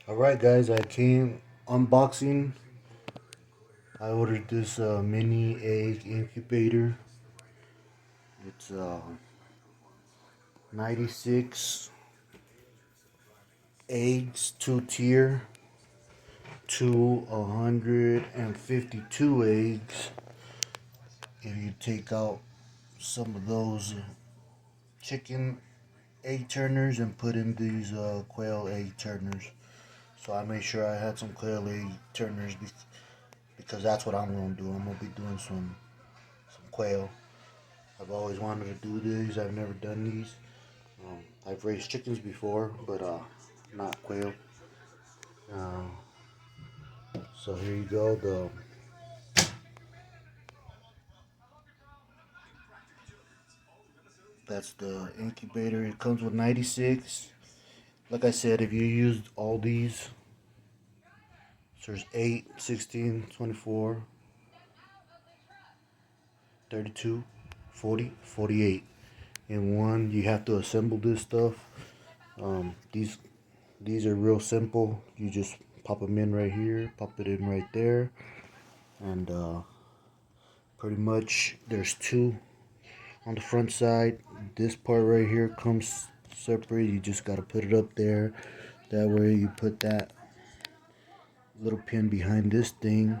Alright guys, I came unboxing. I ordered this mini egg incubator. It's 96 eggs, 2 tier, to 152 eggs. If you take out some of those chicken egg turners and put in these quail egg turners. So I made sure I had some quail egg turners because that's what I'm going to do. I'm going to be doing some quail. I've always wanted to do these. I've never done these. I've raised chickens before, but not quail. Uh, so here you go. That's the incubator. It comes with 96. Like I said, if you used all these, so there's 8, 16, 24, 32, 40, 48 in one. You have to assemble this stuff. These are real simple. You just pop them in right here, pop it in right there, and pretty much there's two on the front side. This part right here comes separate. You just got to put it up there. That way you put that little pin behind this thing.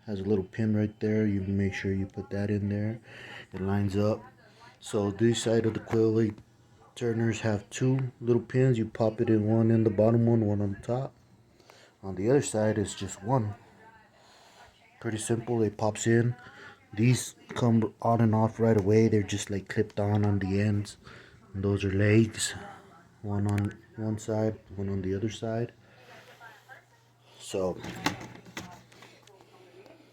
Has a little pin right there. You make sure you put that in there. It lines up. So this side of the quail egg turners have two little pins. You pop it in, one in the bottom one on the top. On the other side is just one. Pretty simple. It pops in. These come on and off right away. They're just like clipped on the ends. And those are legs. One on one side, one on the other side. So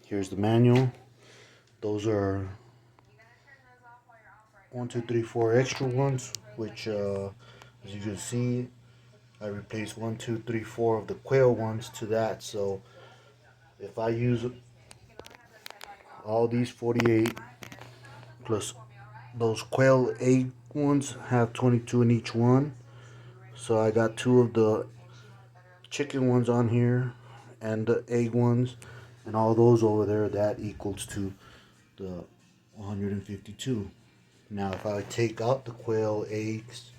here's the manual. Those are 1, 2, 3, 4 extra ones, which as you can see, I replaced 1, 2, 3, 4 of the quail ones to that. So if I use all these 48 plus those quail egg ones have 22 in each one. So I got two of the chicken ones on here and the egg ones, and all those over there, that equals to the 152. Now if I take out the quail eggs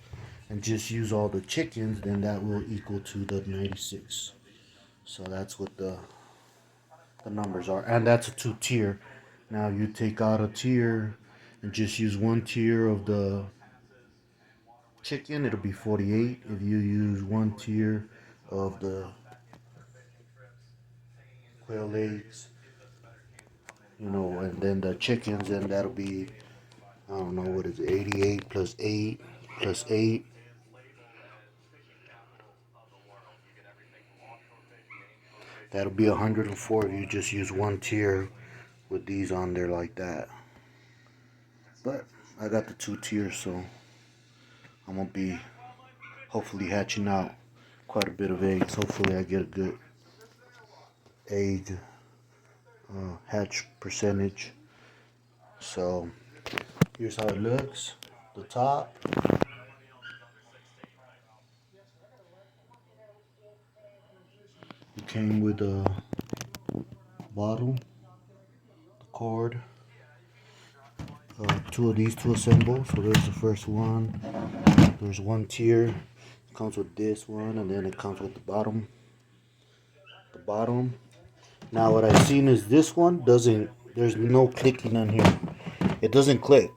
and just use all the chickens, then that will equal to the 96. So that's what the numbers are, and that's a 2 tier. Now you take out a tier and just use 1 tier of the chicken, it'll be 48. If you use 1 tier of the quail eggs, and then the chickens, and that'll be, I don't know, what is it, 88 plus 8 plus 8. That'll be 104 if you just use 1 tier with these on there like that. But I got the 2 tiers, so I'm gonna be hopefully hatching out quite a bit of eggs. Hopefully I get a good egg hatch percentage. So here's how it looks. The top. It came with a bottle, the cord, two of these to assemble. So there's the first one. There's 1 tier. It comes with this one, and then it comes with the bottom. The bottom. Now what I've seen is this one doesn't. There's no clicking on here. It doesn't click.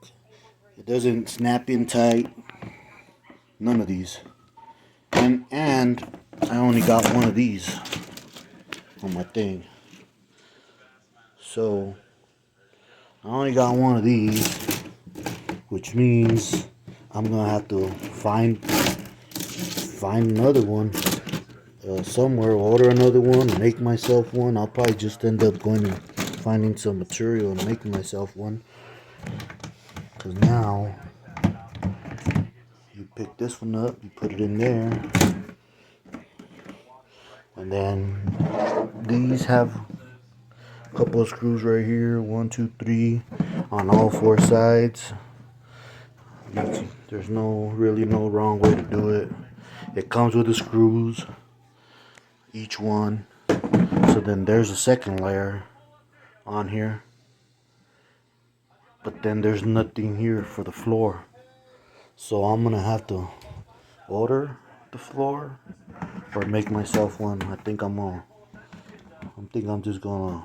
It doesn't snap in tight. None of these. And I only got one of these on my thing. So I only got one of these, which means I'm gonna have to find another one somewhere, order another one, make myself one. I'll probably just end up going and finding some material and making myself one. Cause now you pick this one up, you put it in there, and then these have a couple of screws right here, 1, 2, 3, on all 4 sides. There's really no wrong way to do it. It comes with the screws. each one. So then there's a second layer on here, but then there's nothing here for the floor. So I'm gonna have to order the floor or make myself one. I think I'm just gonna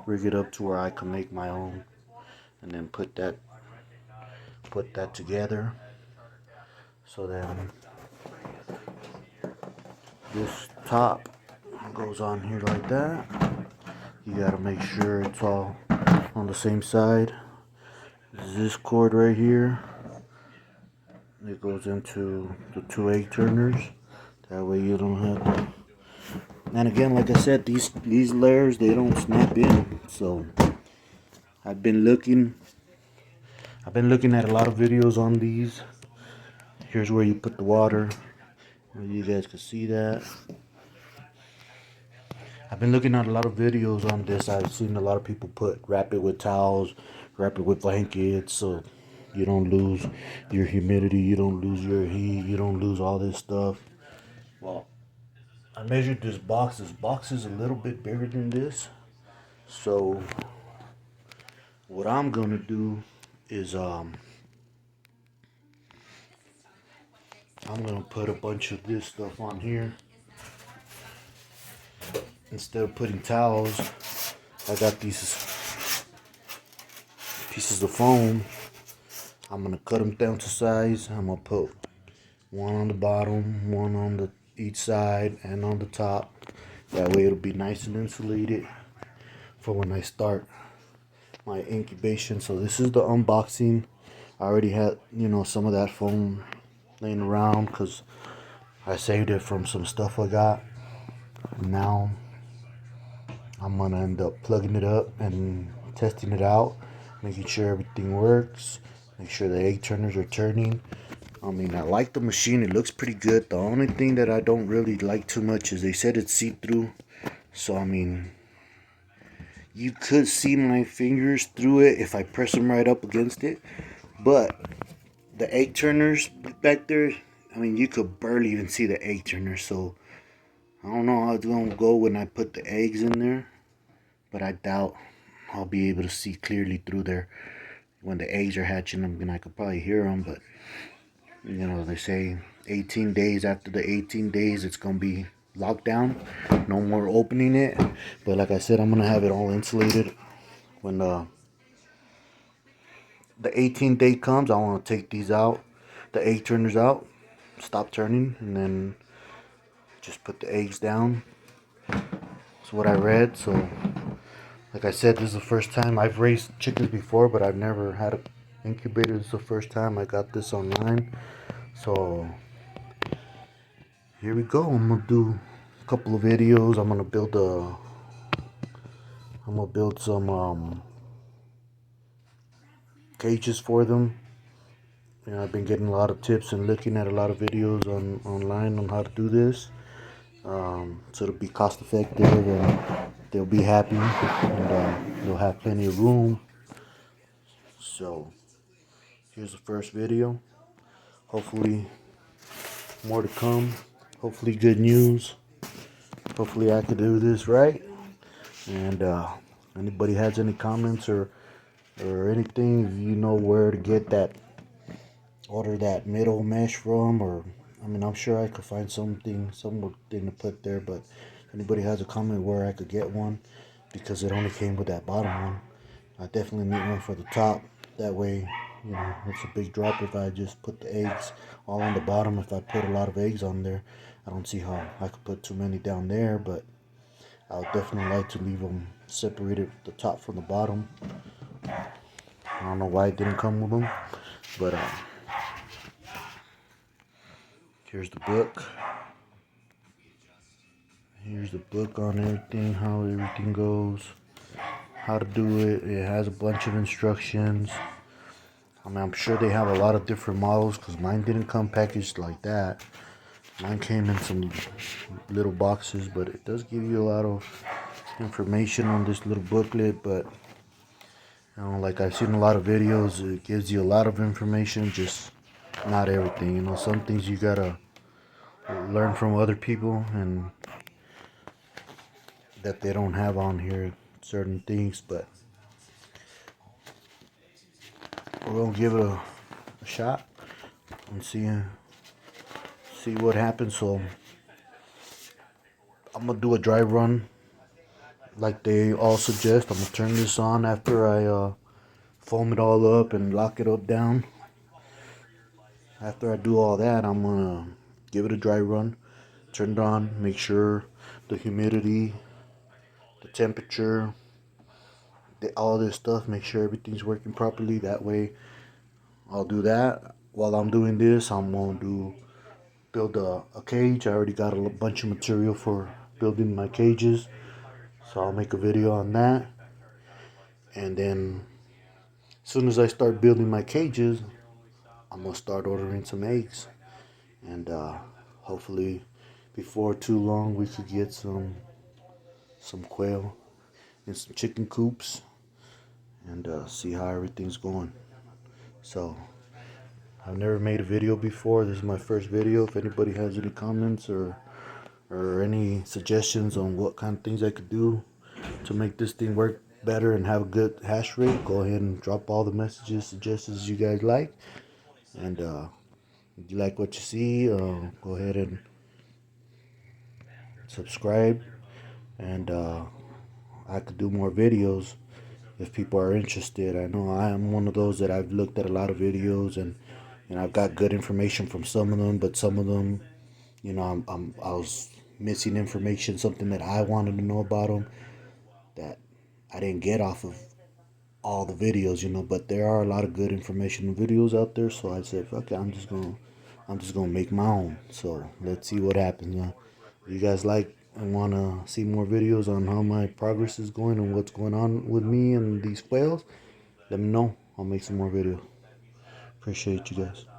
rig it up to where I can make my own, and then put that together. So then this top goes on here like that. You gotta make sure it's all on the same side. This cord right here, it goes into the 2 egg turners. That way you don't have to. And again, like I said, these layers, they don't snap in. So I've been looking at a lot of videos on these. Here's where you put the water. You guys can see that. I've been looking at a lot of videos on this. I've seen a lot of people wrap it with towels, wrap it with blankets, so you don't lose your humidity, you don't lose your heat, you don't lose all this stuff. Well, I measured this box. This box is a little bit bigger than this. So what I'm gonna do is I'm gonna put a bunch of this stuff on here. Instead of putting towels, I got these pieces of foam. I'm gonna cut them down to size. I'm gonna put one on the bottom, one on each side, and on the top. That way it'll be nice and insulated for when I start my incubation. So this is the unboxing. I already had, some of that foam laying around because I saved it from some stuff I got. Now I'm gonna end up plugging it up and testing it out, making sure everything works, make sure the egg turners are turning. I mean, I like the machine. It looks pretty good. The only thing that I don't really like too much is they said it's see-through. So, I mean, you could see my fingers through it if I press them right up against it. But the egg turners back there, I mean, you could barely even see the egg turners. So, I don't know how it's going to go when I put the eggs in there. But I doubt I'll be able to see clearly through there when the eggs are hatching. I mean, I could probably hear them, but they say 18 days. After the 18 days, it's going to be locked down. No more opening it. But like I said, I'm going to have it all insulated. When the 18th day comes, I want to take these out, the egg turners out, stop turning, and then just put the eggs down. That's what I read. So like I said, this is the first time I've raised chickens before, but I've never had an incubator. This is the first time I got this online. So here we go. I'm gonna do a couple of videos. I'm gonna build some cages for them. I've been getting a lot of tips and looking at a lot of videos online on how to do this. So it'll be cost effective and they'll be happy and they'll have plenty of room. So here's the first video. Hopefully more to come. Hopefully good news. Hopefully I could do this right. And anybody has any comments or anything, you know where to get that, order that middle mesh from, or I mean, I'm sure I could find something to put there, but if anybody has a comment where I could get one, because it only came with that bottom one, I definitely need one for the top. That way, it's a big drop if I just put the eggs all on the bottom. If I put a lot of eggs on there, I don't see how I could put too many down there, but I would definitely like to leave them separated, the top from the bottom. I don't know why it didn't come with them, but here's the book. Here's the book on everything, how everything goes, how to do it. It has a bunch of instructions. I mean, I'm sure they have a lot of different models because mine didn't come packaged like that. Mine came in some little boxes, but it does give you a lot of information on this little booklet. But like I've seen a lot of videos, it gives you a lot of information, just not everything. Some things you gotta learn from other people, and that they don't have on here, certain things, but we're gonna give it a shot and see what happens. So I'm gonna do a dry run like they all suggest. I'm gonna turn this on after I foam it all up and lock it up down. After I do all that, I'm gonna give it a dry run, turn it on, make sure the humidity, the temperature, all this stuff, make sure everything's working properly. That way I'll do that. While I'm doing this, I'm gonna build a cage. I already got a bunch of material for building my cages, so I'll make a video on that. And then as soon as I start building my cages, I'm gonna start ordering some eggs, and hopefully before too long we could get some quail and some chicken coops, and see how everything's going. So I've never made a video before. This is my first video. If anybody has any comments or any suggestions on what kind of things I could do to make this thing work better and have a good hash rate, go ahead and drop all the messages, suggestions you guys like. And if you like what you see, go ahead and subscribe. And I could do more videos if people are interested. I know I am one of those that I've looked at a lot of videos, and I've got good information from some of them, but some of them, I was missing information, something that I wanted to know about them that I didn't get off of all the videos, but there are a lot of good information videos out there, so I said, fuck it, I'm just gonna make my own. So let's see what happens. If you guys like and wanna see more videos on how my progress is going and what's going on with me and these whales, let me know. I'll make some more videos. Appreciate you guys.